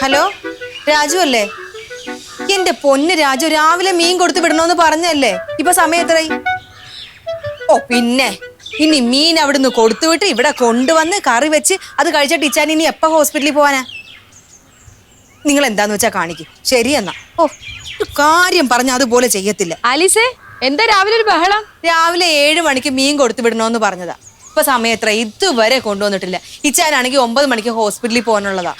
Hello, Raju അല്ലേ? എന്റെ പൊന്ന് രാജു, രാവിലെ മീൻ കൊടുത്തു വിടണോന്ന് പറഞ്ഞല്ലേ? ഇപ്പൊ സമയം എത്രയായി? ഓ പിന്നെ ഇനി മീൻ അവിടുന്ന് കൊടുത്തുവിട്ട് ഇവിടെ കൊണ്ടുവന്ന് കറി വെച്ച് അത് കഴിച്ചിട്ട് ഇച്ചാൻ ഇനി എപ്പ ഹോസ്പിറ്റലിൽ പോവാനാ? നിങ്ങൾ എന്താന്ന് വെച്ചാ കാണിക്കും. ശരിയെന്നാ. ഓ, ഒരു കാര്യം പറഞ്ഞ അതുപോലെ ചെയ്യത്തില്ല. ആലീസേ, എന്താ രാവിലെ ഒരു ബഹളം? രാവിലെ 7 മണിക്ക് മീൻ കൊടുത്തു വിടണോന്ന് പറഞ്ഞതാ. ഇപ്പൊ സമയം എത്ര? ഇതുവരെ കൊണ്ടുവന്നിട്ടില്ല. ഇച്ചാനാണെങ്കിൽ 9 മണിക്ക് ഹോസ്പിറ്റലിൽ പോകാനുള്ളതാ.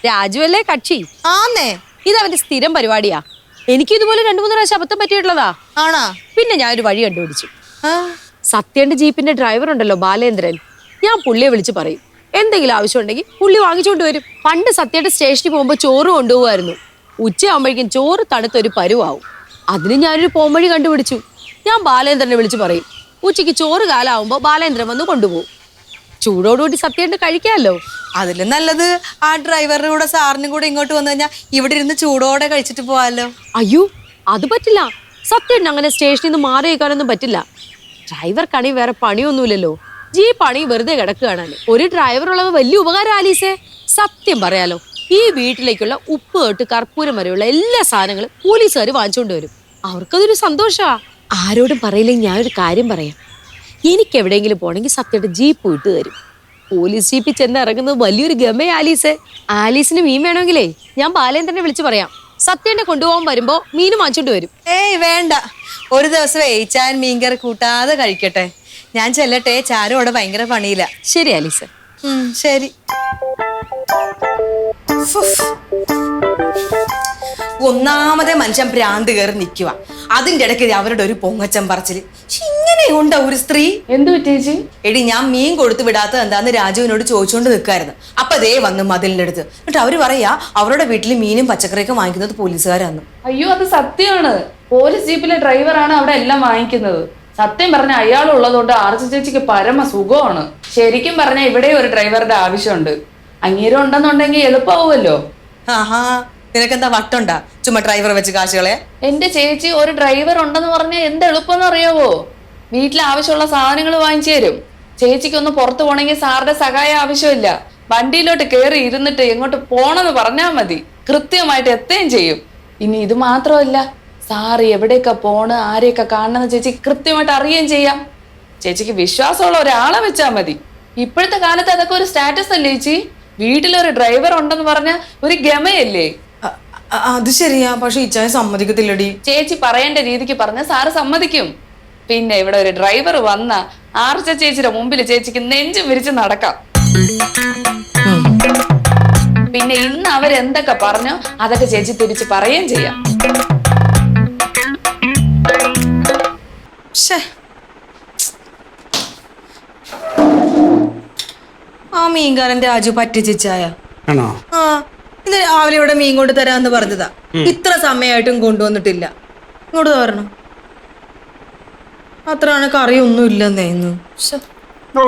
രാജു അല്ലേ കക്ഷി? ആന്നേ, ഇത് അവന്റെ സ്ഥിരം പരിപാടിയാ. എനിക്ക് ഇതുപോലെ 2-3 പ്രാവശ്യം അബദ്ധം പറ്റിയിട്ടുള്ളതാ. ആണാ? പിന്നെ ഞാൻ ഒരു വഴി കണ്ടുപിടിച്ചു. സത്യന്റെ ജീപ്പിന്റെ ഡ്രൈവർ ഉണ്ടല്ലോ ബാലേന്ദ്രൻ, ഞാൻ പുള്ളിയെ വിളിച്ച് പറയും എന്തെങ്കിലും ആവശ്യം ഉണ്ടെങ്കിൽ പുള്ളി വാങ്ങിച്ചോണ്ട് വരും. പണ്ട് സത്യയുടെ സ്റ്റേഷനിൽ പോകുമ്പോ ചോറ് കൊണ്ടുപോകുമായിരുന്നു. ഉച്ചയാകുമ്പോഴേക്കും ചോറ് തണുത്തൊരു പരുവാവും. അതിന് ഞാനൊരു പോംവഴി കണ്ടുപിടിച്ചു. ഞാൻ ബാലേന്ദ്രനെ വിളിച്ച് പറയും ഉച്ചയ്ക്ക് ചോറ് കാലാവുമ്പോ ബാലേന്ദ്രൻ വന്ന് കൊണ്ടുപോകും. ചൂടോടുകൂടി സത്യേട്ട് കഴിക്കാമല്ലോ. അതിലും നല്ലത് ആ ഡ്രൈവറുടെ കൂടെ സാറിനും കൂടെ ഇങ്ങോട്ട് വന്നു കഴിഞ്ഞാൽ ഇവിടെ ഇരുന്ന് ചൂടോടെ കഴിച്ചിട്ട് പോവാല്ലോ. അയ്യോ, അത് പറ്റില്ല. സത്യേട്ടന് അങ്ങനെ സ്റ്റേഷനിൽ നിന്ന് മാറി വെക്കാനൊന്നും പറ്റില്ല. ഡ്രൈവർക്കാണെങ്കിൽ വേറെ പണിയൊന്നുമില്ലല്ലോ. ജീപ്പാണി വെറുതെ കിടക്കുകയാണ്. ഒരു ഡ്രൈവർ ഉള്ളത് വലിയ ഉപകാരം ആലീസേ. സത്യം പറയാലോ, ഈ വീട്ടിലേക്കുള്ള ഉപ്പ് തൊട്ട് കർപ്പൂരം വരെയുള്ള എല്ലാ സാധനങ്ങളും പോലീസുകാർ വാങ്ങിച്ചുകൊണ്ട് വരും. അവർക്കതൊരു സന്തോഷമാ. ആരോടും പറയില്ലെങ്കിൽ ഞാനൊരു കാര്യം പറയാം. എനിക്ക് എവിടെയെങ്കിലും പോകണമെങ്കിൽ സത്യയുടെ ജീപ്പ് വിട്ട് തരും. പോലീസ് ജീപ്പിൽ ചെന്ന് ഇറങ്ങുന്നത് വലിയൊരു ഗമേ ആലീസേ. ആലീസിന് മീൻ വേണമെങ്കിലേ ഞാൻ ബാലേന്ദ്രനെ വിളിച്ച് പറയാം. സത്യനെ കൊണ്ടുപോകാൻ വരുമ്പോ മീനും വാങ്ങിച്ചോണ്ട് വരും. ഏയ് വേണ്ട, ഒരു ദിവസം ഏച്ചാൻ മീൻകറി കൂട്ടാതെ കഴിക്കട്ടെ. ഞാൻ ചെല്ലട്ടെ, ചാരും അവിടെ ഭയങ്കര പണിയില്ല. ശരി ആലീസേ. ശരി. ഒന്നാമതെ മനുഷ്യൻ ഭ്രാന്ത് കയറി നിൽക്കുക. അതിന്റെ ഇടയ്ക്ക് അവരുടെ ഒരു പൊങ്ങച്ചം പറച്ചില്. ഇങ്ങനെയുണ്ടോ ഒരു സ്ത്രീ? എന്ത് പറ്റിയേച്ചി? എടി, ഞാൻ മീൻ കൊടുത്തു വിടാത്തത് എന്താന്ന് രാജുവിനോട് ചോദിച്ചുകൊണ്ട് നിൽക്കായിരുന്നു. അപ്പൊ ദേ വന്ന് മതിലിന്റെ അടുത്ത്. എന്നിട്ട് അവര് പറയാ അവരുടെ വീട്ടിൽ മീനും പച്ചക്കറിയൊക്കെ വാങ്ങിക്കുന്നത് പോലീസുകാരാന്ന്. അയ്യോ, അത് സത്യമാണ്. പോലീസ് ജീപ്പിലെ ഡ്രൈവറാണ് അവിടെ എല്ലാം വാങ്ങിക്കുന്നത്. സത്യം പറഞ്ഞ അയാൾ ഉള്ളതുകൊണ്ട് ആർച്ച ചേച്ചിക്ക് പരമ സുഖമാണ്. ശരിക്കും പറഞ്ഞ ഇവിടെ ഒരു ഡ്രൈവറുടെ ആവശ്യമുണ്ട്. അങ്ങേരും ഉണ്ടെന്നുണ്ടെങ്കിൽ എളുപ്പമാവുമല്ലോ. ആഹാ, നിനക്കെന്താ വട്ടുണ്ടാ ചുമ്മാ ഡ്രൈവർ വെച്ച് കാശുകളെ? എന്റെ ചേച്ചി ഒരു ഡ്രൈവർ ഉണ്ടെന്ന് പറഞ്ഞാൽ എന്ത് എളുപ്പമെന്ന് അറിയാവോ? വീട്ടിൽ ആവശ്യമുള്ള സാധനങ്ങൾ വാങ്ങിച്ചു തരും. ചേച്ചിക്കൊന്ന് പുറത്തു പോകണമെങ്കിൽ സാറിന്റെ സഹായം ആവശ്യമില്ല. വണ്ടിയിലോട്ട് കയറി ഇരുന്നിട്ട് എങ്ങോട്ട് പോണെന്ന് പറഞ്ഞാൽ മതി, കൃത്യമായിട്ട് എത്തുകയും ചെയ്യും. ഇനി ഇത് മാത്രമല്ല, സാറ് എവിടെയൊക്കെ പോണ്, ആരെയൊക്കെ കാണണമെന്ന് ചേച്ചിക്ക് കൃത്യമായിട്ട് അറിയുകയും ചെയ്യാം. ചേച്ചിക്ക് വിശ്വാസമുള്ള ഒരാളെ വെച്ചാൽ മതി. ഇപ്പോഴത്തെ കാലത്ത് അതൊക്കെ ഒരു സ്റ്റാറ്റസ് അല്ലേ ചേച്ചി? വീട്ടിലൊരു ഡ്രൈവർ ഉണ്ടെന്ന് പറഞ്ഞ ഒരു ഗമയല്ലേ? അത് ശരിയാ, പക്ഷെ ഇച്ചായ സമ്മതിക്കത്തില്ലടി. ചേച്ചി പറയേണ്ട രീതിക്ക് പറഞ്ഞ സാറ് സമ്മതിക്കും. പിന്നെ ഇവിടെ ഒരു ഡ്രൈവർ വന്ന ആർച്ച ചേച്ചിയുടെ മുമ്പിൽ ചേച്ചിക്ക് നെഞ്ചും വിരിച്ച് നടക്കാം. പിന്നെ ഇന്ന് അവരെന്തൊക്കെ പറഞ്ഞോ അതൊക്കെ ചേച്ചി തിരിച്ച് പറയുകയും ചെയ്യാം. ആ മീൻകാരൻ രാജു പറ്റിച്ചായ. ആണോ? ആ, ഇന്ന് രാവിലെ ഇവിടെ മീൻ കൊണ്ട് തരാന്ന് പറഞ്ഞതാ. ഇത്ര സമയമായിട്ടും കൊണ്ടുവന്നിട്ടില്ല. ഇങ്ങോട്ട് തരണം. അത്രയാണ്, കറിയൊന്നും ഇല്ലെന്നേന്ന്. ഓ,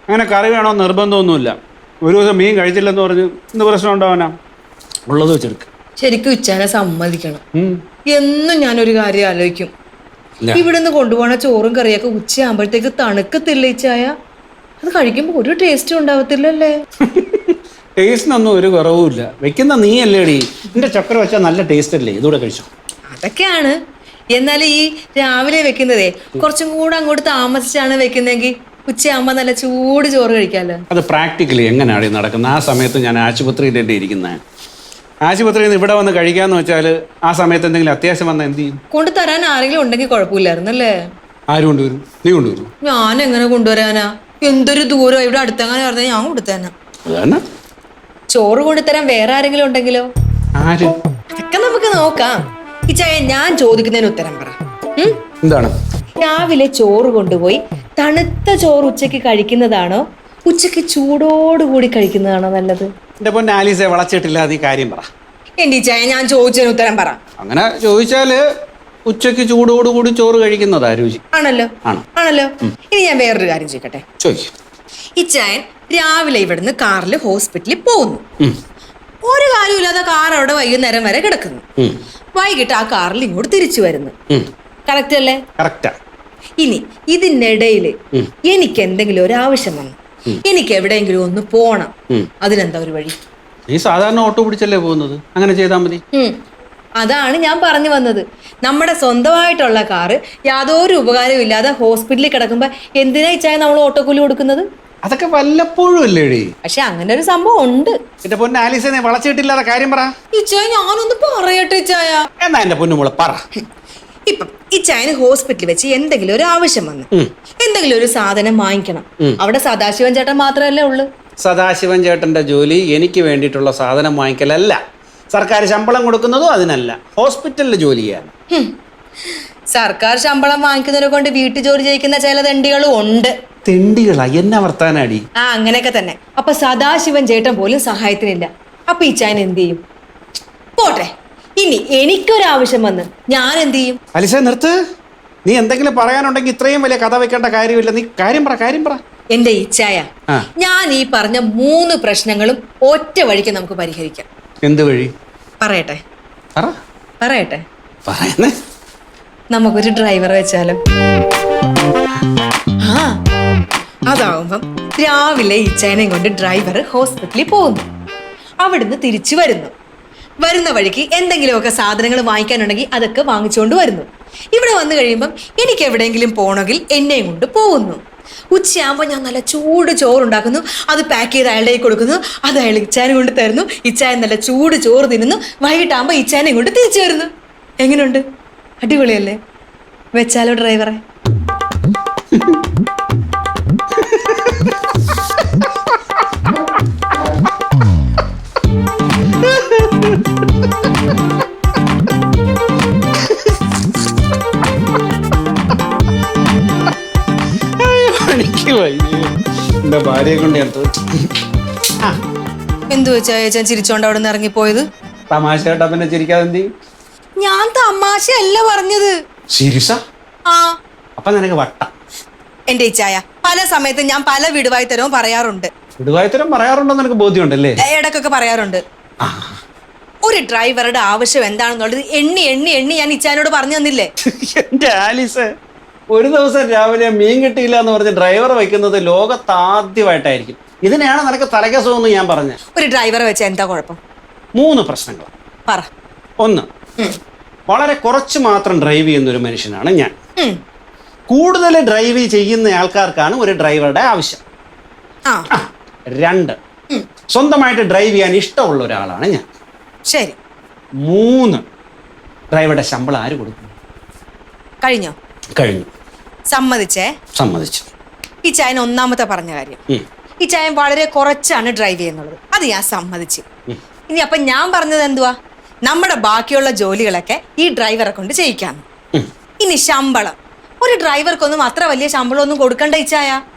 അങ്ങനെ കറി വേണോ നിർബന്ധമൊന്നുമില്ല. ഒരു ദിവസം മീൻ കഴിച്ചില്ലെന്ന് പറഞ്ഞ് എന്ത് പ്രശ്നം ഉണ്ടാവാനാ? ഉള്ളത് വെച്ചെടുക്ക. ശരിക്കും ഉച്ചാനെ സമ്മതിക്കണം. എന്നും ഞാനൊരു കാര്യം ആലോചിക്കും. ഇവിടുന്ന് കൊണ്ടുപോണ ചോറും കറിയൊക്കെ ഉച്ചയാകുമ്പോഴത്തേക്ക് തണുക്കത്തില്ല ഇച്ചായ. അത് കഴിക്കുമ്പോ ഒരു ടേസ്റ്റും ഉണ്ടാവത്തില്ലല്ലേ? ടേസ്റ്റിനൊന്നും ഒരു കുറവുമില്ല. വെക്കുന്ന നീ അല്ലേടി. എന്റെ ചക്കര വെച്ചാൽ നല്ല ടേസ്റ്റ് അല്ലേ? ഇതൂടെ കഴിച്ചോ. അതൊക്കെയാണ്. എന്നാൽ ഈ രാവിലെ വെക്കുന്നതേ കുറച്ചും കൂടെ അങ്ങോട്ട് താമസിച്ചാണ് വെക്കുന്നെങ്കിൽ ഉച്ചയാകുമ്പോ നല്ല ചൂട് ചോറ് കഴിക്കാമല്ലോ. അത് പ്രാക്ടിക്കലി എങ്ങനെയാണ് നടക്കുന്നത്? ആ സമയത്ത് ഞാൻ ആശുപത്രിയിലല്ലേ ഇരിക്കുന്നത്. ആശുപത്രിയിൽ നിന്ന് ഇവിടെ വന്ന് കഴിക്കാന്ന് വെച്ചാൽ ആ സമയത്ത് എന്തെങ്കിലും അത്യാവശ്യം വന്നാൽ എന്ത് ചെയ്യും? കൊണ്ടുതരാൻ ആരെങ്കിലും ഉണ്ടെങ്കിൽ കുഴപ്പമില്ലായിരുന്നല്ലേ? ആര് കൊണ്ടുവരും? നീ കൊണ്ടുവരും? ഞാൻ എങ്ങനെ കൊണ്ടുവരാനാ? എന്തൊരു ദൂരം. ഇവിടെ അടുത്തെങ്ങനെ പറഞ്ഞാൽ ഞാൻ കൊടുത്തേനാ. ചോറ് കൊണ്ടുതരാൻ വേറെ ആരെങ്കിലും ഉണ്ടെങ്കിലോ? ആര്? അതൊക്കെ നമുക്ക് നോക്കാം. ഈ ചായ ഞാൻ ചോദിക്കുന്നതിന് ഉത്തരം പറ. എന്താണ്? രാവിലെ ചോറ് കൊണ്ടുപോയി തണുത്ത ചോറ് ഉച്ചക്ക് കഴിക്കുന്നതാണോ ഉച്ചക്ക് ചൂടോടുകൂടി കഴിക്കുന്നതാണോ നല്ലത്? എന്റെ പൊന്നെ ആലീസെ, വളച്ചിട്ടില്ല. നീ കാര്യം പറ. എന്റെ ചായ ഞാൻ ചോദിച്ചതിന് ഉത്തരം പറ. അങ്ങനെ ചോദിച്ചാല് ഉച്ചക്ക് ചൂടോടുകൂടി ചോറ് കഴിക്കുന്നതാ രുചി. ആണല്ലോ? ആണല്ലോ. ഇനി ഞാൻ വേറൊരു കാര്യം ചോദിക്കട്ടെ? ഈ ചായൻ രാവിലെ ഇവിടുന്ന് കാറിൽ ഹോസ്പിറ്റലിൽ പോകുന്നു. ഒരു കാര്യമില്ലാതെ കാർ അവിടെ വൈകുന്നേരം വരെ കിടക്കുന്നു. വൈകിട്ട് ആ കാറിൽ ഇങ്ങോട്ട് തിരിച്ചു വരുന്നു. കറക്റ്റ് അല്ലേ? ഇനി ഇതിനിടയില് എനിക്ക് എന്തെങ്കിലും ഒരു ആവശ്യം വന്നു, എനിക്ക് എവിടെയെങ്കിലും ഒന്ന് പോണം, അതിനെന്താ ഒരു വഴി? നീ സാധാരണ ഓട്ടോ പിടിച്ചല്ലേ പോകുന്നത്, അങ്ങനെ ചെയ്താൽ മതി. അതാണ് ഞാൻ പറഞ്ഞു വന്നത്. നമ്മുടെ സ്വന്തമായിട്ടുള്ള കാറ് യാതൊരു ഉപകാരവും ഇല്ലാതെ ഹോസ്പിറ്റലിൽ കിടക്കുമ്പോ എന്തിനാ ഇച്ചായ നമ്മൾ ഓട്ടോക്കൂലി കൊടുക്കുന്നത്? അതൊക്കെ വല്ലപ്പോഴും അല്ലേടി. പക്ഷെ അങ്ങനെ ഒരു സംഭവം ഉണ്ട്. എന്റെ പൊന്ന് ആലീസ, നീ വളച്ചിട്ടില്ലാതെ കാര്യം പറ. ഇച്ചായ ഞാനൊന്ന് പറയട്ടെ ഇച്ചായ. എന്നാ എന്റെ പൊന്നുമോളെ പറ. ഇപ്പം ഇച്ചായന് ഹോസ്പിറ്റലിൽ വെച്ച് എന്തെങ്കിലും ഒരു ആവശ്യം വന്നു, എന്തെങ്കിലും ഒരു സാധനം വാങ്ങിക്കണം. അവിടെ സദാശിവൻ ചേട്ടൻ മാത്രമല്ലേ ഉള്ളു. സദാശിവൻ ചേട്ടന്റെ ജോലി എനിക്ക് വേണ്ടിയിട്ടുള്ള സാധനം വാങ്ങിക്കലല്ല, സർക്കാർ ശമ്പളം കൊടുക്കുന്നതും അതിനല്ല, ഹോസ്പിറ്റലിൽ ജോലി ചെയ്യാൻ. സർക്കാർ ശമ്പളം വാങ്ങിക്കുന്നതിനെ കൊണ്ട് വീട്ടു ജോലി ചെയ്യിക്കുന്ന ചില തെണ്ടികളും ഉണ്ട്. തെണ്ടികളാ എന്നെ വർത്താനാടി. അങ്ങനെയൊക്കെ തന്നെ. അപ്പൊ സദാശിവൻ ചേട്ടൻ പോലും സഹായത്തിനില്ല. അപ്പൊ ഇച്ചായൻ എന്ത് ചെയ്യും? പോട്ടെ, ഇനി എനിക്കൊരാവശ്യം വന്ന് ഞാൻ എന്ത് ചെയ്യും? അലിസ നിർത്ത്. നീ എന്തെങ്കിലും പറയാനുണ്ടെങ്കിൽ ഇത്രയും വലിയ കഥ വെക്കേണ്ട കാര്യമില്ല. നീ കാര്യം പറ. എന്റെ ഇച്ചായ, ഞാൻ ഈ പറഞ്ഞ 3 പ്രശ്നങ്ങളും ഒറ്റ വഴിക്ക് നമുക്ക് പരിഹരിക്കാം. എന്ത് വഴി? പറയട്ടെ. പറയുന്നേ. നമുക്കൊരു ഡ്രൈവർ വെച്ചാലോ? അതാവുമ്പം രാവിലെ ഇച്ചായനെയും കൊണ്ട് ഡ്രൈവർ ഹോസ്പിറ്റലിൽ പോകുന്നു, അവിടുന്ന് തിരിച്ചു വരുന്ന വഴിക്ക് എന്തെങ്കിലുമൊക്കെ സാധനങ്ങൾ വാങ്ങിക്കാനുണ്ടെങ്കിൽ അതൊക്കെ വാങ്ങിച്ചുകൊണ്ട് വരുന്നു. ഇവിടെ വന്നു കഴിയുമ്പം എനിക്ക് എവിടെയെങ്കിലും പോകണമെങ്കിൽ എന്നെയും കൊണ്ട് പോകുന്നു. ഉച്ചയാകുമ്പോൾ ഞാൻ നല്ല ചൂട് ചോറുണ്ടാക്കുന്നു, അത് പാക്ക് ചെയ്ത് അയാളുടെ കയ്യിൽ കൊടുക്കുന്നു, അത് അയാൾ ഇച്ചായനെ കൊണ്ട് തരുന്നു. ഇച്ചായൻ നല്ല ചൂട് ചോറ് തിന്നുന്നു. വൈകിട്ടാകുമ്പോൾ ഇച്ചായനെയും കൊണ്ട് തിരിച്ചു വരുന്നു. എങ്ങനെയുണ്ട്? അടിപൊളിയല്ലേ? വെച്ചാലോ ഡ്രൈവറെ? എന്റെ ഭാര്യയെ കൊണ്ട് എന്തു വെച്ചാ ചേച്ചൻ ചിരിച്ചോണ്ട് അവിടെ നിന്ന് ഇറങ്ങിപ്പോയത്? തമാശ കേട്ടാ പിന്നെ ചിരിക്കാതെ എന്ത്? ഞാൻ തമാശയല്ല പറഞ്ഞത്. സീരിയസാ? അപ്പൊ നിനക്ക് വട്ട. എന്റെ ഇച്ചായ, പല സമയത്തും ഞാൻ പല വിടുവായ്ത്തരവും പറയാറുണ്ട്. വിടുവായ്ത്തരം പറയാറുണ്ടെന്ന് നിനക്ക് ബോധ്യമുണ്ടല്ലേ? ഇടക്കൊക്കെ പറയാറുണ്ട്. ഒരു ഡ്രൈവറുടെ ആവശ്യം എന്താണെന്നുള്ളത് എണ്ണി എണ്ണി എണ്ണി ഞാൻ ഇച്ചായനോട് പറഞ്ഞു തന്നില്ലേ? എന്റെ ആലീസ്, ഒരു ദിവസം രാവിലെ മീൻ കിട്ടിയില്ല എന്ന് പറഞ്ഞ് ഡ്രൈവർ വയ്ക്കുന്നത് ലോകത്താദ്യമായിട്ടായിരിക്കും. ഇതിനെയാണ് നിനക്ക് തലകസുമെന്ന് ഞാൻ പറഞ്ഞ. ഒരു ഡ്രൈവറെ വെച്ചാൽ എന്താ കുഴപ്പം? 3 പ്രശ്നങ്ങൾ പറ. 1, വളരെ കുറച്ച് മാത്രം ഡ്രൈവ് ചെയ്യുന്ന ഒരു മനുഷ്യനാണ് ഞാൻ. കൂടുതൽ ഡ്രൈവ് ചെയ്യുന്ന ആൾക്കാർക്കാണ് ഒരു ഡ്രൈവറുടെ ആവശ്യം. 2, സ്വന്തമായിട്ട് ഡ്രൈവ് ചെയ്യാൻ ഇഷ്ടമുള്ള ഒരാളാണ് ഞാൻ. ശരി. 3, ഡ്രൈവറുടെ ശമ്പളം ആര് കൊടുക്കും? കഴിഞ്ഞു. സമ്മതിച്ചു. ഈ ചായൻ ഒന്നാമത്തെ പറഞ്ഞ കാര്യം, ഈ ചായൻ വളരെ കുറച്ചാണ് ഡ്രൈവ് ചെയ്യുന്നത്, അത് ഞാൻ സമ്മതിച്ചു. ഇനി അപ്പൊ ഞാൻ പറഞ്ഞത് എന്തുവാ? നമ്മുടെ ബാക്കിയുള്ള ജോലികളൊക്കെ ഈ ഡ്രൈവറെ കൊണ്ട് ചെയ്യിക്കാം. ഇനി ശമ്പളം, ഒരു ഡ്രൈവർക്കൊന്നും അത്ര വലിയ ശമ്പളം ഒന്നും കൊടുക്കണ്ട ഇച്ചായ.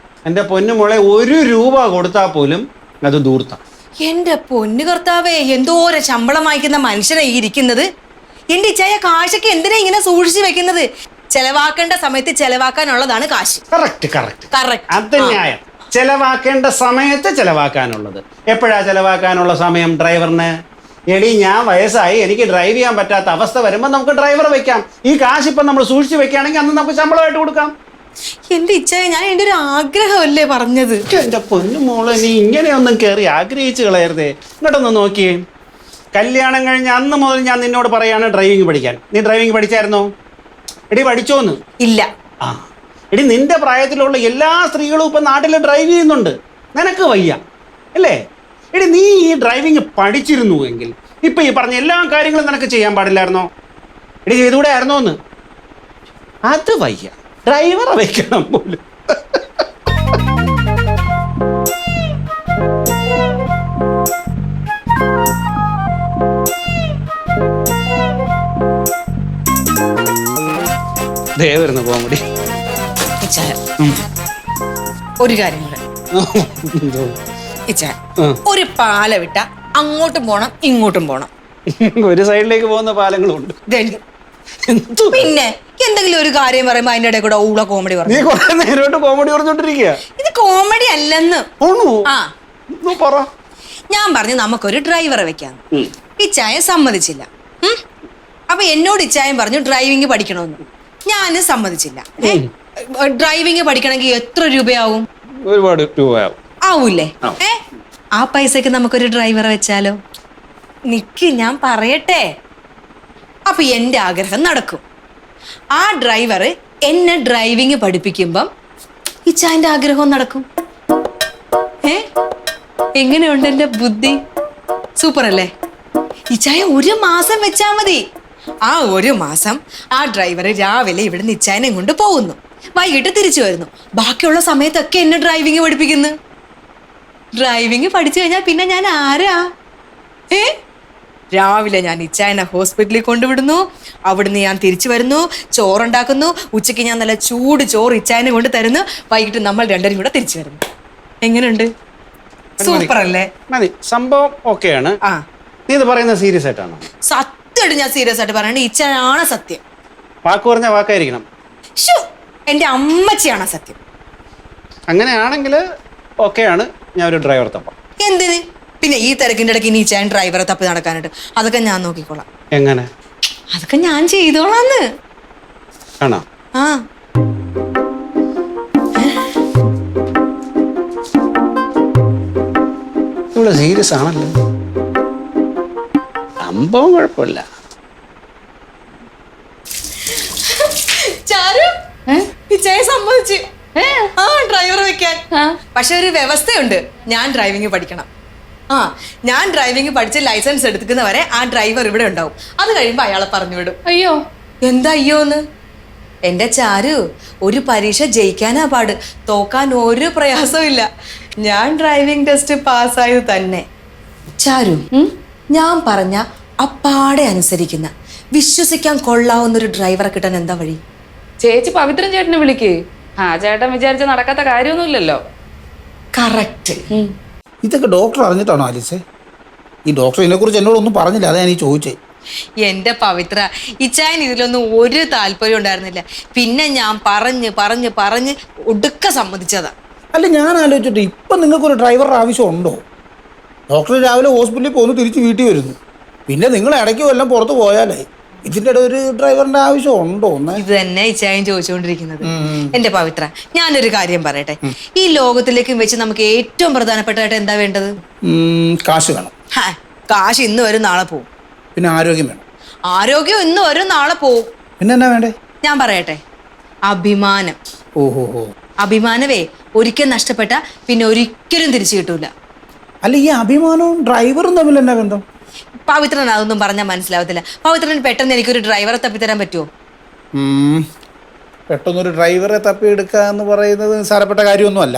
എന്റെ പൊന്നുമോളെ, 1 രൂപ കൊടുത്താൽ പോലും അത് ദൂർത്ത. എന്റെ പൊന്നു കർത്താവേ, എന്തോരം ശമ്പളം വാങ്ങിക്കുന്ന മനുഷ്യനെ ഇരിക്കുന്നത്. എന്റെ ഇച്ചായ, കാശൊക്കെ എന്തിനാ ഇങ്ങനെ സൂക്ഷിച്ചു വെക്കുന്നത്? ചെലവാക്കേണ്ട സമയത്ത് ചെലവാക്കാനുള്ളതാണ് കാശ്. കറക്റ്റ്. അത് ന്യായം. ചെലവാക്കേണ്ട സമയത്ത് ചെലവാക്കാനുള്ളത്. എപ്പോഴാ ചെലവാക്കാനുള്ള സമയം ഡ്രൈവറിന്? എടി, ഞാൻ വയസ്സായി, എനിക്ക് ഡ്രൈവ് ചെയ്യാൻ പറ്റാത്ത അവസ്ഥ വരുമ്പോൾ നമുക്ക് ഡ്രൈവർ വെക്കാം. ഈ കാശ് ഇപ്പം നമ്മൾ സൂക്ഷിച്ചു വെക്കുകയാണെങ്കിൽ അന്ന് നമുക്ക് ശമ്പളമായിട്ട് കൊടുക്കാം. എന്റെ ഇച്ചായ, ഞാൻ എന്റെ ഒരു ആഗ്രഹമല്ലേ പറഞ്ഞത്. എന്റെ പൊന്നുമോളെ, നീ ഇങ്ങനെയൊന്നും കയറി ആഗ്രഹിച്ചു കളയരുതേ. ഇങ്ങോട്ടൊന്ന് നോക്കിയേ. കല്യാണം കഴിഞ്ഞ അന്ന് മുതൽ ഞാൻ നിന്നോട് പറയാണ് ഡ്രൈവിംഗ് പഠിക്കാൻ. നീ ഡ്രൈവിംഗ് പഠിച്ചായിരുന്നോ? എടി, പഠിച്ചോന്ന്? ഇല്ല. എടി, നിന്റെ പ്രായത്തിലുള്ള എല്ലാ സ്ത്രീകളും ഇപ്പൊ നാട്ടിൽ ഡ്രൈവ് ചെയ്യുന്നുണ്ട്. നിനക്ക് വയ്യ അല്ലേ? എടി, നീ ഈ ഡ്രൈവിംഗ് പഠിച്ചിരുന്നു എങ്കിൽ ഇപ്പൊ ഈ പറഞ്ഞ എല്ലാ കാര്യങ്ങളും നിനക്ക് ചെയ്യാൻ പാടില്ലായിരുന്നോ? എടി, ചെയ്തുകൂടെ ആയിരുന്നോ എന്ന്? അത് വയ്യ, ഡ്രൈവറെ വെക്കണം പോലും. ദേവരുന്ന് കോമഡി. ഒരു കാര്യം കൂടെ. ഒരു പാല വിട്ട അങ്ങോട്ടും പോണം ഇങ്ങോട്ടും പോണം. ഒരു സൈഡിലേക്ക് പോകുന്ന പാലങ്ങളുണ്ട്. പിന്നെ എന്തെങ്കിലും ഒരു കാര്യം പറയുമ്പോ അതിന്റെ ഇടയിൽ കൂടെ ഊള കോമഡി പറഞ്ഞു. നേരോട്ട് കോമഡി പറഞ്ഞോണ്ടിരിക്കുക. ഇത് കോമഡി അല്ലെന്ന്. പറ. ഞാൻ പറഞ്ഞു നമുക്കൊരു ഡ്രൈവറെ വെക്കാന്ന്. ഇച്ചായ സമ്മതിച്ചില്ല. അപ്പൊ എന്നോട് ഇച്ചായം പറഞ്ഞു ഡ്രൈവിംഗ് പഠിക്കണമെന്ന്. ഞാന് സമ്മതിച്ചില്ല. ഡ്രൈവിംഗ് പഠിക്കണമെങ്കിൽ എത്ര രൂപയാവും? ഒരുപാട് രൂപയാവും. ആവൂല്ലേ? ആ പൈസക്ക് നമുക്കൊരു ഡ്രൈവറെ വെച്ചാലോ? നിക്ക്, ഞാൻ പറയട്ടെ. അപ്പൊ എന്റെ ആഗ്രഹം നടക്കും. ആ ഡ്രൈവർ എന്നെ ഡ്രൈവിംഗ് പഠിപ്പിക്കുമ്പം ഇച്ചായന്റെ ആഗ്രഹവും നടക്കും. എങ്ങനെയുണ്ട് എന്റെ ബുദ്ധി? സൂപ്പർ അല്ലേ? ഇച്ചായ 1 മാസം വെച്ചാ മതി. ആ 1 മാസം ആ ഡ്രൈവർ രാവിലെ ഇവിടെ ഇച്ചായനെ കൊണ്ട് പോകുന്നു, വൈകിട്ട് തിരിച്ചു വരുന്നു. ബാക്കിയുള്ള സമയത്തൊക്കെ എന്നെ ഡ്രൈവിംഗ് പഠിപ്പിക്കുന്നു. ഡ്രൈവിംഗ് പഠിച്ചു കഴിഞ്ഞാൽ പിന്നെ ഞാൻ ആരാ? രാവിലെ ഞാൻ ഇച്ചായനെ ഹോസ്പിറ്റലിൽ കൊണ്ടുവിടുന്നു, അവിടുന്ന് ഞാൻ തിരിച്ചു വരുന്നു, ചോറുണ്ടാക്കുന്നു, ഉച്ചയ്ക്ക് ഞാൻ നല്ല ചൂട് ചോറ് ഇച്ചായനെ കൊണ്ട് തരുന്നു, വൈകിട്ട് നമ്മൾ രണ്ടുപേരും കൂടെ തിരിച്ചു വരുന്നു. എങ്ങനെയുണ്ട്? സൂപ്പർ അല്ലേ? മതി, സംഭവം ഓക്കെയാണ്. ആ, നീ ഇത് പറയുന്നത് സീരിയസ് ആയിട്ടാണോ? സത്യമായിട്ട് ഞാൻ സീരിയസ് ആയിട്ട് പറയണേ, ഇച്ചായാണ് സത്യം. വാക്ക് പറഞ്ഞ വാക്കായിരിക്കണം. ഷോ, എന്റെ അമ്മച്ചിയാണ് സത്യം. അങ്ങനെയാണെങ്കിൽ ഓക്കെയാണ്, ഞാൻ ഒരു ഡ്രൈവർ തപ്പാം. എന്തിന്? പിന്നെ ഈ തിരക്കിന്റെ ഇടയ്ക്ക് ഇനി ഇച്ചായൻ ഡ്രൈവറെ തപ്പി നടക്കാനായിട്ട് അതൊക്കെ ഞാൻ നോക്കിക്കോളാം. എങ്ങനെ? അതൊക്കെ ഞാൻ ചെയ്തോളാന്ന്. ആണോ? ആ, ഇവിടെ സീരിയസ് ആണല്ലോ. സംഭവം കുഴപ്പമില്ല. ചാരു, ഇച്ചായ സമ്മതിച്ചു ആ ഡ്രൈവറെ വെക്കാൻ. പക്ഷെ ഒരു വ്യവസ്ഥയുണ്ട്, ഞാൻ ഡ്രൈവിംഗ് പഠിക്കണം. ഞാൻ ഡ്രൈവിംഗ് പഠിച്ച് ലൈസൻസ് എടുക്കുന്നവരെ ആ ഡ്രൈവർ ഇവിടെ ഉണ്ടാവും. അത് കഴിയുമ്പോ അയാളെ പറഞ്ഞു വിടും. അയ്യോ, എന്താ അയ്യോന്ന്? എന്റെ ചാരു, ഒരു പരീക്ഷ ജയിക്കാനാ പാട്, തോക്കാൻ ഒരു പ്രയാസവും ഇല്ല. ഞാൻ ഡ്രൈവിംഗ് ടെസ്റ്റ് പാസ്സായത് തന്നെ. ചാരു, ഞാൻ പറഞ്ഞ അപ്പാടെ അനുസരിക്കുന്ന, വിശ്വസിക്കാൻ കൊള്ളാവുന്ന ഒരു ഡ്രൈവറെ കിട്ടാൻ എന്താ വഴി? ചേച്ചി പവിത്രൻ ചേട്ടനെ വിളിക്ക്. ആ ചേട്ടൻ വിചാരിച്ച നടക്കാത്ത കാര്യമൊന്നുമില്ലല്ലോ. കറക്റ്റ്. ഇതൊക്കെ ഡോക്ടർ അറിഞ്ഞിട്ടാണോ ആലിസേ? ഈ ഡോക്ടർ ഇതിനെക്കുറിച്ച് എന്നോടൊന്നും പറഞ്ഞില്ല, അതാ ഞാൻ ചോദിച്ചേ. എന്റെ പവിത്ര, ഇച്ചായൻ ഇതിലൊന്നും ഒരു താല്പര്യം ഉണ്ടായിരുന്നില്ല. പിന്നെ ഞാൻ പറഞ്ഞ് പറഞ്ഞ് പറഞ്ഞ് ഒടുക്ക സമ്മതിച്ചതാ. അല്ല, ഞാൻ ആലോചിച്ചിട്ട് ഇപ്പം നിങ്ങൾക്കൊരു ഡ്രൈവറുടെ ആവശ്യമുണ്ടോ? ഡോക്ടർ രാവിലെ ഹോസ്പിറ്റലിൽ പോകുന്നു, തിരിച്ച് വീട്ടിൽ വരുന്നു. പിന്നെ നിങ്ങൾ ഇടയ്ക്ക് വല്ലതും പുറത്ത് പോയാലേ ഇതിൻ്റെ ഇടയിൽ ഒരു ഡ്രൈവറിന്റെ ആവശ്യം ഉണ്ടോ? ഇത് തന്നെ ഇച്ചായൻ ചോദിച്ചുകൊണ്ടിരിക്കുന്നത്. എന്റെ പവിത്ര, ഞാനൊരു കാര്യം പറയട്ടെ. ഈ ലോകത്തിലേക്കും വെച്ച് നമുക്ക് ഏറ്റവും പ്രധാനപ്പെട്ടായിട്ട് എന്താ വേണ്ടത്? കാശ് വേണം. കാശ് ഇന്ന് വരും നാളെ പോവും. പിന്നെ ആരോഗ്യം വേണം. ആരോഗ്യം ഇന്ന് വരും നാളെ പോവും. പിന്നെ എന്നാ വേണ്ടേ? ഞാൻ പറയട്ടെ, അഭിമാനം. ഓഹോ. അഭിമാനവേ ഒരിക്കൽ നഷ്ടപ്പെട്ട പിന്നെ ഒരിക്കലും തിരിച്ചു കിട്ടൂല. അല്ല, ഈ അഭിമാനവും ഡ്രൈവറും തമ്മിൽ എന്നാ ബന്ധം? പവിത്രൻ അതൊന്നും പറഞ്ഞാൽ മനസ്സിലാവത്തില്ല. പവിത്രന് പെട്ടെന്ന് എനിക്കൊരു ഡ്രൈവറെ തപ്പിത്തരാൻ പറ്റുമോ? പെട്ടെന്നൊരു ഡ്രൈവറെ തപ്പിയെടുക്കുക എന്ന് പറയുന്നത് നിസ്സാരപ്പെട്ട കാര്യമൊന്നുമല്ല.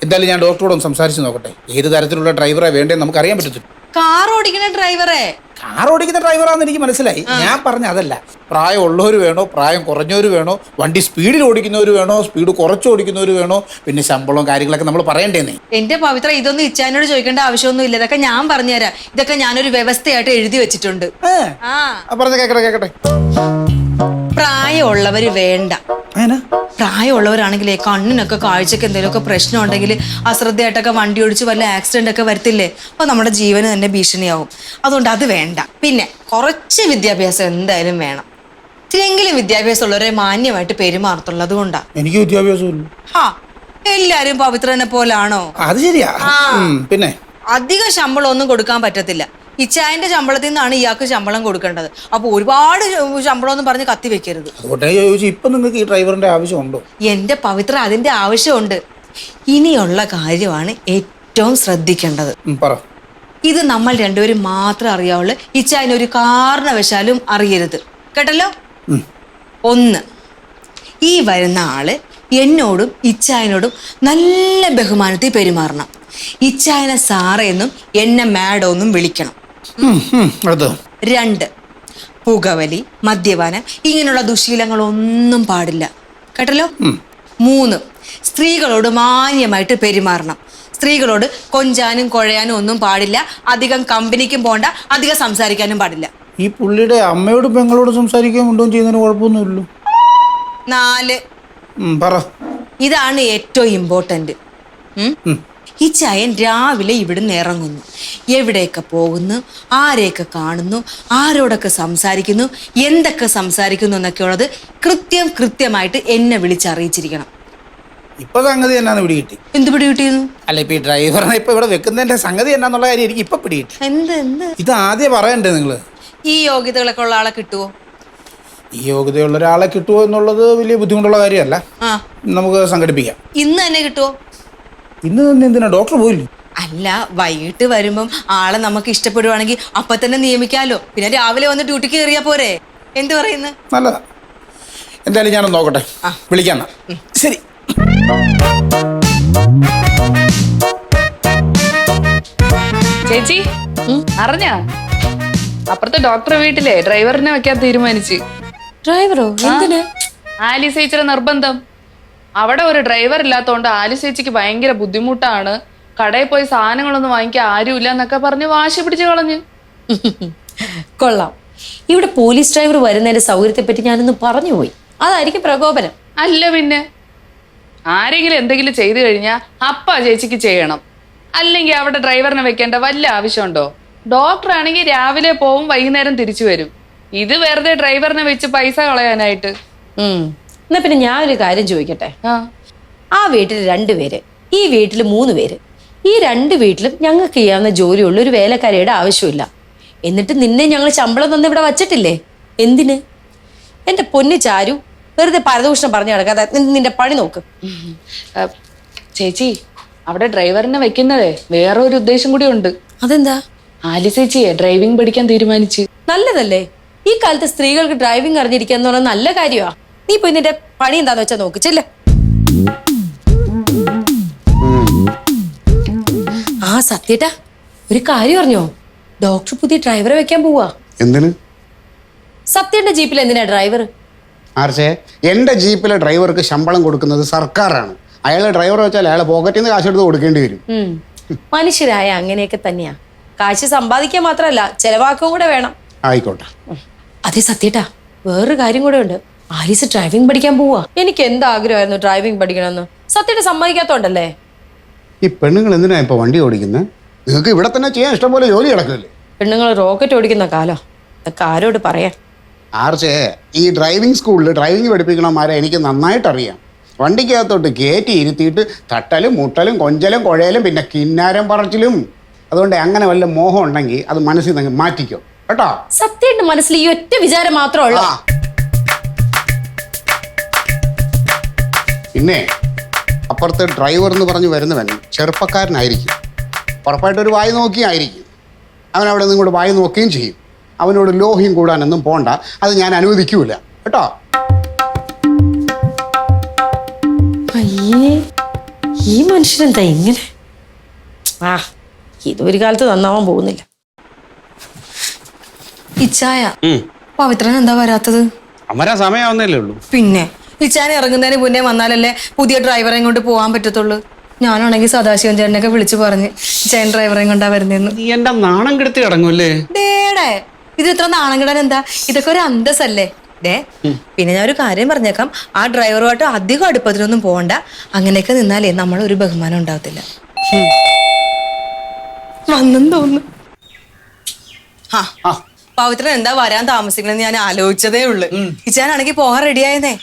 എന്തായാലും ഞാൻ ഡോക്ടറോടൊന്ന് സംസാരിച്ച് നോക്കട്ടെ, ഏത് തരത്തിലുള്ള ഡ്രൈവറെ വേണ്ടതെന്ന് നമുക്ക് അറിയാൻ പറ്റത്തില്ല. കാർ ഓടിക്കുന്ന ഡ്രൈവറെ? കാർ ഓടിക്കുന്ന ഡ്രൈവറാണെന്ന് എനിക്ക് മനസ്സിലായി. ഞാൻ പറഞ്ഞ അതല്ല. പ്രായമുള്ളവർ വേണോ, പ്രായം കുറഞ്ഞവർ വേണോ, വണ്ടി സ്പീഡിൽ ഓടിക്കുന്നവർ വേണോ, സ്പീഡ് കുറച്ച് ഓടിക്കുന്നവർ വേണോ, പിന്നെ ശമ്പളവും കാര്യങ്ങളൊക്കെ നമ്മൾ പറയണ്ടേന്നേ. എന്റെ പവിത്ര, ഇതൊന്നും ഇച്ചാനോട് ചോദിക്കേണ്ട ആവശ്യമൊന്നും ഇല്ല. ഇതൊക്കെ ഞാൻ പറഞ്ഞുതരാം. ഇതൊക്കെ ഞാനൊരു വ്യവസ്ഥയായിട്ട് എഴുതി വെച്ചിട്ടുണ്ട്. പറഞ്ഞ കേക്കട്ടെ. പ്രായമുള്ളവര് വേണ്ട. പ്രായമുള്ളവരാണെങ്കിലേ കണ്ണിനൊക്കെ കാഴ്ചക്ക് എന്തെങ്കിലുമൊക്കെ പ്രശ്നം ഉണ്ടെങ്കിൽ അശ്രദ്ധയായിട്ടൊക്കെ വണ്ടി ഓടിച്ച് വല്ല ആക്സിഡന്റ് ഒക്കെ വരത്തില്ലേ? അപ്പൊ നമ്മുടെ ജീവന് തന്നെ ഭീഷണിയാവും. അതുകൊണ്ട് അത് വേണ്ട. പിന്നെ കുറച്ച് വിദ്യാഭ്യാസം എന്തായാലും വേണം. ഇത്തിരിയെങ്കിലും വിദ്യാഭ്യാസം ഉള്ളവരെ മാന്യമായിട്ട് പെരുമാറത്തുള്ളൂ. അതുകൊണ്ടാ. എനിക്ക് വിദ്യാഭ്യാസം. എല്ലാരും പവിത്രനെ പോലാണോ? അത് ശരിയാ. പിന്നെ അധികം ശമ്പളം ഒന്നും കൊടുക്കാൻ പറ്റത്തില്ല. ഇച്ചായന്റെ ശമ്പളത്തിൽ നിന്നാണ് ഇയാൾക്ക് ശമ്പളം കൊടുക്കേണ്ടത്. അപ്പൊ ഒരുപാട് ശമ്പളം ഒന്നും പറഞ്ഞ് കത്തി വെക്കരുത്. ഇപ്പൊ നിങ്ങൾക്ക് ഈ ഡ്രൈവറിന്റെ ആവശ്യമുണ്ടോ? എന്റെ പവിത്ര, അതിന്റെ ആവശ്യമുണ്ട്. ഇനിയുള്ള കാര്യമാണ് ഏറ്റവും ശ്രദ്ധിക്കേണ്ടത്. ഇത് നമ്മൾ രണ്ടുപേരും മാത്രം അറിയാവുള്ളൂ. ഇച്ചായന് ഒരു കാരണവശാലും അറിയരുത്. കേട്ടല്ലോ? 1, ഈ വരുന്ന ആള് എന്നോടും ഇച്ചായനോടും നല്ല ബഹുമാനത്തിൽ പെരുമാറണം. ഇച്ചായനെ സാറേന്നും എന്നെ മാഡോന്നും വിളിക്കണം. 2, പുകവലി, മദ്യപാനം ഇങ്ങനെയുള്ള ദുശീലങ്ങളൊന്നും പാടില്ല. കേട്ടല്ലോ? 3, സ്ത്രീകളോട് മാന്യമായിട്ട് പെരുമാറണം. സ്ത്രീകളോട് കൊഞ്ചാനും കുഴയാനും ഒന്നും പാടില്ല. അധികം കമ്പനിക്കും പോണ്ട, അധികം സംസാരിക്കാനും പാടില്ല. ഈ പുള്ളിയുടെ അമ്മയോടും പെങ്ങളോടും സംസാരിക്കാൻ കൊണ്ടും ചെയ്യുന്നതിന് കുഴപ്പമൊന്നുമില്ലല്ലോ. 4, പറ. ഇതാണ് ഏറ്റവും ഇമ്പോർട്ടന്റ്. ഈ ചായൻ രാവിലെ ഇവിടുന്ന് ഇറങ്ങുന്നു, എവിടെയൊക്കെ പോകുന്നു, ആരെയൊക്കെ കാണുന്നു, ആരോടൊക്കെ സംസാരിക്കുന്നു, എന്തൊക്കെ സംസാരിക്കുന്നു എന്നൊക്കെ ഉള്ളത് കൃത്യമായിട്ട് എന്നെ വിളിച്ചറിയിച്ചിരിക്കണം. ഇപ്പൊ സംഗതി എന്നാന്ന് പിടി കിട്ടി. എന്ത് പിടി കിട്ടിയെന്ന്? അല്ല ഇപ്പൊ ഈ ഡ്രൈവറിനെ ഇപ്പൊ ഇവിടെ വെക്കുന്നതിന്റെ സംഗതി എന്നാന്നുള്ള കാര്യം എനിക്ക് ഇപ്പൊ പിടി കിട്ടി. എന്ത് ഇത് ആദ്യം പറയണ്ടേ നിങ്ങള്? ഈ യോഗ്യതകളൊക്കെ ഉള്ള ആളെ കിട്ടുവോ? ഈ യോഗ്യതയുള്ള ഒരാളെ കിട്ടുമോ എന്നുള്ളത് വലിയ ബുദ്ധിമുട്ടുള്ള കാര്യമല്ല. ആ, നമുക്ക് സംഘടിപ്പിക്കാം. ഇന്ന് തന്നെ കിട്ടുവോ? ഇന്ന് തന്നെ എന്തിനാ? ഡോക്ടർ പോയില്ലേ? അല്ല, വൈകിട്ട് വരുമ്പം ആളെ നമുക്ക് ഇഷ്ടപ്പെടുവാണെങ്കിൽ അപ്പൊ തന്നെ നിയമിക്കാലോ. പിന്നെ രാവിലെ വന്ന് ഡ്യൂട്ടിക്ക് കയറിയാ പോരെ? എന്ത് പറയുന്നു? നല്ലതാ. എന്തായാലും ഞാനൊന്ന് നോക്കട്ടെ, വിളിക്കാം. ശരി. ചേച്ചി അറിഞ്ഞ അപ്പുറത്തെ ഡോക്ടറെ വീട്ടിലെ ഡ്രൈവറിനെ വെക്കാൻ തീരുമാനിച്ച്. ഡ്രൈവറോ? എന്തിന്? ആലിസ് ചേച്ചിയുടെ നിർബന്ധം. അവിടെ ഒരു ഡ്രൈവർ ഇല്ലാത്തോണ്ട് ആലിസ് ചേച്ചിക്ക് ഭയങ്കര ബുദ്ധിമുട്ടാണ്, കടയിൽ പോയി സാധനങ്ങളൊന്നും വാങ്ങിക്കാൻ ആരുമില്ല എന്നൊക്കെ പറഞ്ഞ് വാശി പിടിച്ച് കളഞ്ഞ്. കൊള്ളാം. ഇവിടെ പോലീസ് ഡ്രൈവർ വരുന്നതിന്റെ സൗകര്യത്തെ പറ്റി ഞാനൊന്ന് പറഞ്ഞു പോയി. അതായിരിക്കും പ്രകോപനം. അല്ല പിന്നെ ആരെങ്കിലും എന്തെങ്കിലും ചെയ്തു കഴിഞ്ഞാൽ അപ്പ ചേച്ചിക്ക് ചെയ്യണം. അല്ലെങ്കിൽ അവിടെ ഡ്രൈവറിനെ വെക്കേണ്ട വല്ല ആവശ്യമുണ്ടോ? ഡോക്ടർ ആണെങ്കിൽ രാവിലെ പോവും, വൈകുന്നേരം തിരിച്ചു വരും. ഇത് വെറുതെ ഡ്രൈവറിനെ വെച്ച് പൈസ കളയാനായിട്ട്. എന്നാ പിന്നെ ഞാനൊരു കാര്യം ചോദിക്കട്ടെ. ആ വീട്ടിൽ 2 പേര്, ഈ വീട്ടിൽ 3 പേര്. ഈ 2 വീട്ടിലും ഞങ്ങൾക്ക് ചെയ്യാവുന്ന ജോലിയുള്ള ഒരു വേലക്കാരിയുടെ ആവശ്യമില്ല. എന്നിട്ട് നിന്നെ ഞങ്ങൾ ശമ്പളം തന്ന് ഇവിടെ വച്ചിട്ടില്ലേ? എന്തിന്? എന്റെ പൊന്നു ചാരു, വെറുതെ പരദൂഷണം പറഞ്ഞു കിടക്കാതെ നിന്റെ പണി നോക്ക്. ചേച്ചി അവിടെ ഡ്രൈവറിനെ വെക്കുന്നതേ വേറെ ഒരു ഉദ്ദേശം കൂടി ഉണ്ട്. അതെന്താ? ആലിസ് ചേച്ചിയെ ഡ്രൈവിംഗ് പഠിക്കാൻ തീരുമാനിച്ച്. നല്ലതല്ലേ? ഈ കാലത്ത് സ്ത്രീകൾക്ക് ഡ്രൈവിംഗ് അറിഞ്ഞിരിക്കുക എന്ന് പറഞ്ഞാൽ നല്ല കാര്യമാ. നീ പോയി നിന്റെ പണി എന്താന്ന് വെച്ചാൽ നോക്ക്, ചെല്ലേ. ആ സത്യേട്ടാ, ഒരു കാര്യം അറിഞ്ഞോ? ഡോക്ടർ പുതിയ ഡ്രൈവറെ വെക്കാൻ പോവാ. എന്തിന്? സത്യന്റെ ജീപ്പിൽ എന്തിനാ ഡ്രൈവർ? ആർച്ചേ, എൻ്റെ ജീപ്പിലെ ഡ്രൈവർക്ക് ശമ്പളം കൊടുക്കുന്നത് സർക്കാരാണ്. അയാളെ ഡ്രൈവർ വെച്ചാൽ അയാളെ പോക്കറ്റിൽ നിന്ന് കാശെടുത്ത് കൊടുക്കേണ്ടി വരും. മനുഷ്യരായ അങ്ങനെയൊക്കെ തന്നെയാ. കാശ് സമ്പാദിക്കാൻ മാത്രമല്ല, ചെലവാക്കും കൂടെ വേണം. ആയിക്കോട്ടെ. അതെ സത്യേട്ടാ, വേറൊരു കാര്യം കൂടെ ഉണ്ട്. ആലീസ് ഡ്രൈവിംഗ് പഠിക്കാൻ പോവാ. എനിക്ക് എന്താ ആഗ്രഹമായിരുന്നു ഡ്രൈവിംഗ് പഠിക്കണമെന്ന്. സത്യേട്ട സമ്മതിക്കാത്തോണ്ടല്ലേ? ഈ പെണ്ണുങ്ങൾ എന്തിനാ ഇപ്പൊ വണ്ടി ഓടിക്കുന്നത്? നിങ്ങൾക്ക് ഇവിടെ തന്നെ ചെയ്യാൻ ഇഷ്ടംപോലെ ജോലി കിടക്കില്ലേ? പെണ്ണുങ്ങൾ റോക്കറ്റ് ഓടിക്കുന്ന കാലോ, അതൊക്കെ ആരോട് പറയാൻ. ആർച്ചേ, ഈ ഡ്രൈവിംഗ് സ്കൂളിൽ ഡ്രൈവിംഗ് പഠിപ്പിക്കണമാരെ എനിക്ക് നന്നായിട്ട് അറിയാം. വണ്ടിക്കകത്തോട്ട് കയറ്റി ഇരുത്തിയിട്ട് തട്ടലും മുട്ടലും കൊഞ്ചലും കുഴയലും പിന്നെ കിന്നാരം പറച്ചിലും. അതുകൊണ്ട് അങ്ങനെ വല്ല മോഹം ഉണ്ടെങ്കിൽ അത് മനസ്സിൽ നിന്ന് മാറ്റിക്കോ കേട്ടോ. സത്യേട്ടന്റെ മനസ്സിൽ ഈ ഒറ്റ വിചാരം മാത്രമേ ഉള്ളൂ. പിന്നെ അപ്പുറത്തെ ഡ്രൈവർ എന്ന് പറഞ്ഞ് വരുന്നവൻ ചെറുപ്പക്കാരനായിരിക്കും. ഉറപ്പായിട്ടൊരു വായി നോക്കിയായിരിക്കും. അവൻ അവിടെ നിന്ന് കൂടെ വായി നോക്കുകയും ചെയ്യും. അവനോട് ലോഹ്യം കൂടാനൊന്നും പോണ്ട, അത് ഞാൻ അനുവദിക്കൂല കേട്ടോ. അയ്യേ, ഈ മനുഷ്യനെന്താ ഇങ്ങനെ? ആ, ഇതൊരു കാലത്ത് നന്നാവാൻ പോകുന്നില്ല. ഇച്ചായ പവിത്രൻ എന്താ വരാത്തത്? അമരാ സമയമാവുന്നല്ലേ ഉള്ളൂ. പിന്നെ ഇച്ചാൻ ഇറങ്ങുന്നതിന് മുന്നേ വന്നാലല്ലേ പുതിയ ഡ്രൈവറെയും കൊണ്ട് പോകാൻ പറ്റത്തുള്ളൂ. ഞാനാണെങ്കിൽ സദാശിവൻ ചേട്ടനൊക്കെ വിളിച്ചു പറഞ്ഞ് ഇച്ചാൻ ഡ്രൈവറെയും കൊണ്ടാ വരുന്നേന്ന്. നീ എന്റെ നാണം കെടുത്തി കിടങ്ങൂല്ലേ? ഡേടേ, ഇത് ഇത്ര നാണം കിടാൻ എന്താ? ഇതൊക്കെ ഒരു അന്തസ്സല്ലേ? ഡേ, പിന്നെ ഞാൻ ഒരു കാര്യം പറഞ്ഞേക്കാം, ആ ഡ്രൈവറുമായിട്ട് അധികം അടുപ്പത്തിലൊന്നും പോകണ്ട. അങ്ങനെയൊക്കെ നിന്നാലേ നമ്മളൊരു ബഹുമാനം ഉണ്ടാവത്തില്ല. വന്നെന്ന് തോന്നുന്നു. പവിത്രൻ എന്താ വരാൻ താമസിക്കണെന്ന് ഞാൻ ആലോചിച്ചതേ ഉള്ളു. ഇച്ചാനാണെങ്കിൽ പോകാൻ റെഡിയായെന്നേ.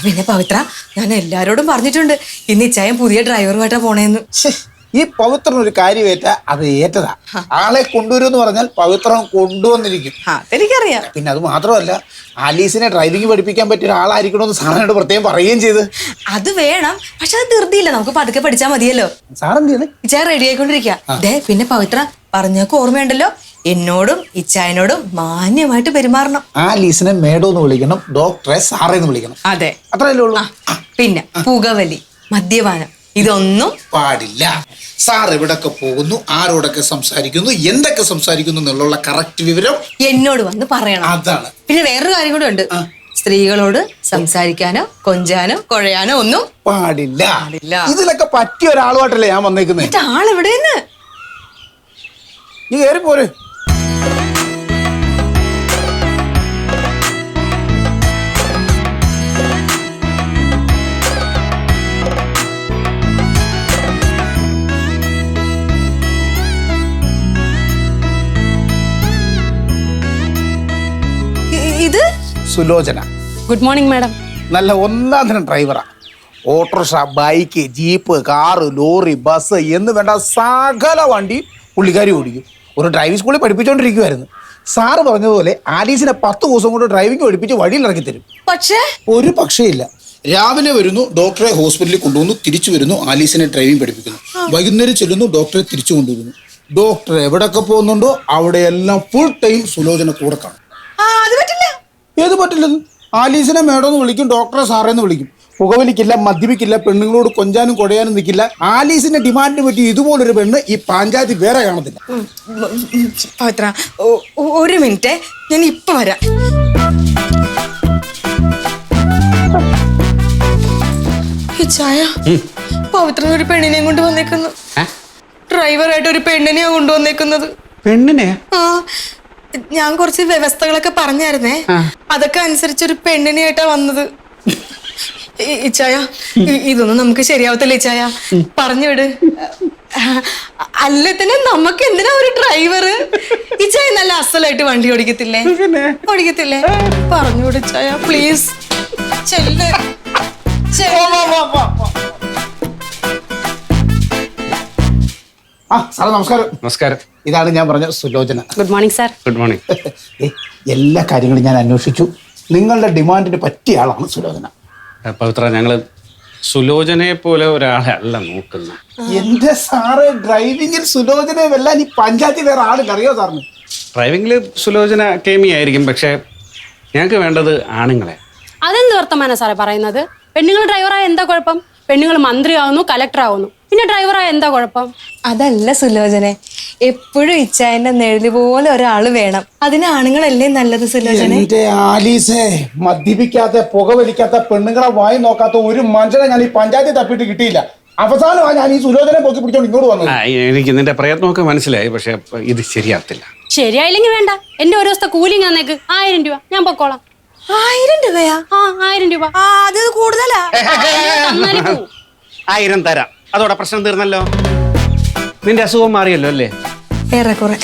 പിന്നെ പവിത്ര, ഞാൻ എല്ലാരോടും പറഞ്ഞിട്ടുണ്ട് ഇന്ന് ഇച്ചായൻ പുതിയ ഡ്രൈവറുമായിട്ടാ പോണേന്ന്. ഈ പവിത്രൻ ഒരു കാര്യമേറ്റ അത് ഏറ്റതാ. ആളെ കൊണ്ടുവരുമെന്ന് പറഞ്ഞാൽ പവിത്രൻ കൊണ്ടുവന്നിരിക്കും. എനിക്കറിയാം. പിന്നെ അത് മാത്രമല്ല, ആലീസിനെ ഡ്രൈവിംഗ് പഠിപ്പിക്കാൻ പറ്റിയ ഒരാളായിരിക്കണമെന്ന് സാറിനോട് പ്രത്യേകം പറയുകയും ചെയ്ത്. അത് വേണം, പക്ഷെ അത് ധൃതിയില്ല, നമുക്ക് പതുക്കെ പഠിച്ചാൽ മതിയല്ലോ. സാറെന്ത് ചെയ്ത്? ഇച്ചായ റെഡി ആയിക്കൊണ്ടിരിക്കുക. ദേ, പിന്നെ പവിത്ര പറഞ്ഞൊക്കെ ഓർമ്മയുണ്ടല്ലോ, എന്നോടും ഇച്ചായനോടും മാന്യമായിട്ട് പെരുമാറണം. ആലീസിനെ മേഡോന്ന് വിളിക്കണം, ഡോക്ടറെ സാറേന്ന് വിളിക്കണം. അതെ, അത്രയല്ലേ ഉള്ളൂ. പിന്നെ പുകവലി, മദ്യപാനം ഇതൊന്നും പാടില്ല. സാർ എവിടൊക്കെ പോകുന്നു, ആരോടൊക്കെ സംസാരിക്കുന്നു, എന്തൊക്കെ സംസാരിക്കുന്നു എന്നുള്ള കറക്റ്റ് വിവരം എന്നോട് വന്ന് പറയണം. അതാണ്. പിന്നെ വേറൊരു കാര്യം കൂടെ ഉണ്ട്, സ്ത്രീകളോട് സംസാരിക്കാനോ കൊഞ്ചാനോ കുഴയാനോ ഒന്നും പാടില്ല. പാടില്ല. ഇതിലൊക്കെ പറ്റിയ ഒരാളുമായിട്ടല്ലേ ഞാൻ വന്നേക്കുന്നത്. ആളെവിടെയെന്ന് നീ കയറി പോരെ. ഇത് സുലോചന. Good morning madam. നല്ല ഒന്നാം തരം ഡ്രൈവറാ. Autorickshaw, bike, jeep, car, lorry, bus എന്ന് വേണ്ട സകല വണ്ടി പുള്ളിക്കാരി ഓടിക്കും. ഒരു ഡ്രൈവിംഗ് സ്കൂളിൽ പഠിപ്പിച്ചുകൊണ്ടിരിക്കുമായിരുന്നു. സാറ് പറഞ്ഞതുപോലെ ആലീസിനെ 10 ദിവസം കൊണ്ട് ഡ്രൈവിംഗ് പഠിപ്പിച്ച് വഴിയിൽ ഇറക്കി തരും. പക്ഷേ ഒരു പക്ഷേയില്ല. രാവിലെ വരുന്നു, ഡോക്ടറെ ഹോസ്പിറ്റലിൽ കൊണ്ടുവന്നു, തിരിച്ചു വരുന്നു, ആലീസിനെ ഡ്രൈവിംഗ് പഠിപ്പിക്കുന്നു. വൈകുന്നേരം ചെല്ലുന്നു, ഡോക്ടറെ തിരിച്ചു കൊണ്ടുവരുന്നു. ഡോക്ടർ എവിടെയൊക്കെ പോകുന്നുണ്ടോ അവിടെയെല്ലാം ഫുൾ ടൈം സുലോചന കൂടെ കാണും. അത് പറ്റില്ല. ഏത് പറ്റില്ലെന്ന്? ആലീസിനെ മേഡമെന്ന് വിളിക്കും, ഡോക്ടറെ സാറേന്ന് വിളിക്കും. പുകവലിക്കില്ല, മദ്യപിക്കില്ല, പെണ്ണുങ്ങളോട് കൊഞ്ചാനും കൊടയാനും നിൽക്കില്ല. ആലീസിന്റെ ഡിമാൻഡിന് പറ്റി ഇതുപോലൊരു പെണ്ണ് ഈ പഞ്ചായത്തിൽ വേറെ കാണത്തില്ല. പവിത്ര, ഒരു മിനിറ്റ്, ഞാൻ ഇപ്പൊ വരാം. ഈ ചായ പവിത്ര ഒരു പെണ്ണിനെയും കൊണ്ട് വന്നേക്കുന്നു. ഡ്രൈവറായിട്ട് ഒരു പെണ്ണിനെയാ കൊണ്ടുവന്നേക്കുന്നത്. പെണ്ണിനെ? ആ, ഞാൻ കുറച്ച് വ്യവസ്ഥകളൊക്കെ പറഞ്ഞായിരുന്നേ, അതൊക്കെ അനുസരിച്ച് ഒരു പെണ്ണിനെയായിട്ടാ വന്നത്. ഇച്ചായ, ഇതൊന്നും നമുക്ക് ശരിയാവത്തില്ല ഇച്ചായ, പറഞ്ഞു വിട്. അല്ല തന്നെ നമുക്ക് എന്തിനാ ഒരു ഡ്രൈവർ? ഇച്ചായ നല്ല അസലായിട്ട് വണ്ടി ഓടിക്കത്തില്ലേ? ഓടിക്കത്തില്ലേ? പറഞ്ഞു വിട് ഇച്ചായ, പ്ലീസ്. ചെല്ല്. ആ സാറേ നമസ്കാരം. നമസ്കാരം. ഇതാണ് ഞാൻ പറഞ്ഞ Sulochana. Good morning sir. Good morning. എല്ലാ കാര്യങ്ങളും ഞാൻ അന്വേഷിച്ചു. നിങ്ങളുടെ ഡിമാൻഡിന് പറ്റിയ ആളാണ് സുലോചന. പവിത്ര, ഞങ്ങള് സുലോചനയെ പോലെ ഒരാളെ അല്ല നോക്കുന്നത്. എന്റെ സാറ് ഡ്രൈവിംഗിൽ സുലോചനയെ വെല്ലാൻ ഈ പഞ്ചായത്തിൽ വേറെ ആളില്ല, അറിയോ സാറിന്? ഡ്രൈവിംഗിൽ സുലോചന കേമി ആയിരിക്കും, പക്ഷെ ഞങ്ങൾക്ക് വേണ്ടത് ആണുങ്ങളെ. അതെന്ത് വർത്തമാനാ സാറേ പറയുന്നത്? പെണ്ണുങ്ങൾ ഡ്രൈവറായ എന്താ കുഴപ്പം? പെണ്ണുങ്ങൾ മന്ത്രിയാവുന്നു, കലക്ടർ ആവുന്നു, പിന്നെ ഡ്രൈവറായ എന്താ കുഴപ്പം? അതല്ല സുലോചനെ, എപ്പോഴും ഇച്ചായന്റെ നെഴല് പോലെ ഒരാള് വേണം. അതിന് ആണുങ്ങളല്ലേ നല്ലത് സുലോചനെ? എന്റെ ആലീസേ, മദ്യപിക്കാത്ത, പുകവലിക്കാത്ത, പെണ്ണുങ്ങളെ വായി നോക്കാത്ത ഒരു മനുഷ്യനെ ഞാൻ ഈ പഞ്ചായത്തിൽ തപ്പിയിട്ട് കിട്ടിയില്ല. അവസാനമാണ് ഞാൻ ഈ സുലോചനെ പൊക്കി പിടിച്ചോണ്ട് ഇങ്ങോട്ട് വന്നത്. എനിക്ക് നിന്റെ പ്രയത്നമൊക്കെ മനസ്സിലായി, പക്ഷെ ഇത് ശരിയാകത്തില്ല. ശരിയായില്ലെങ്കിൽ വേണ്ട, എന്റെ ഒരു ദിവസത്തെ കൂലിങ് തന്നേക്ക് 1000 രൂപ, ഞാൻ പൊക്കോളാം. 1000 രൂപയാ? ആ 1000 രൂപ. അത് കൂടുതലാ. തന്നാലും പോവും. 1000 തരാം, അതോടെ പ്രശ്നം തീർന്നല്ലോ. നിന്റെ അസുഖം മാറിയല്ലോ അല്ലേ? ഏറെക്കുറെ.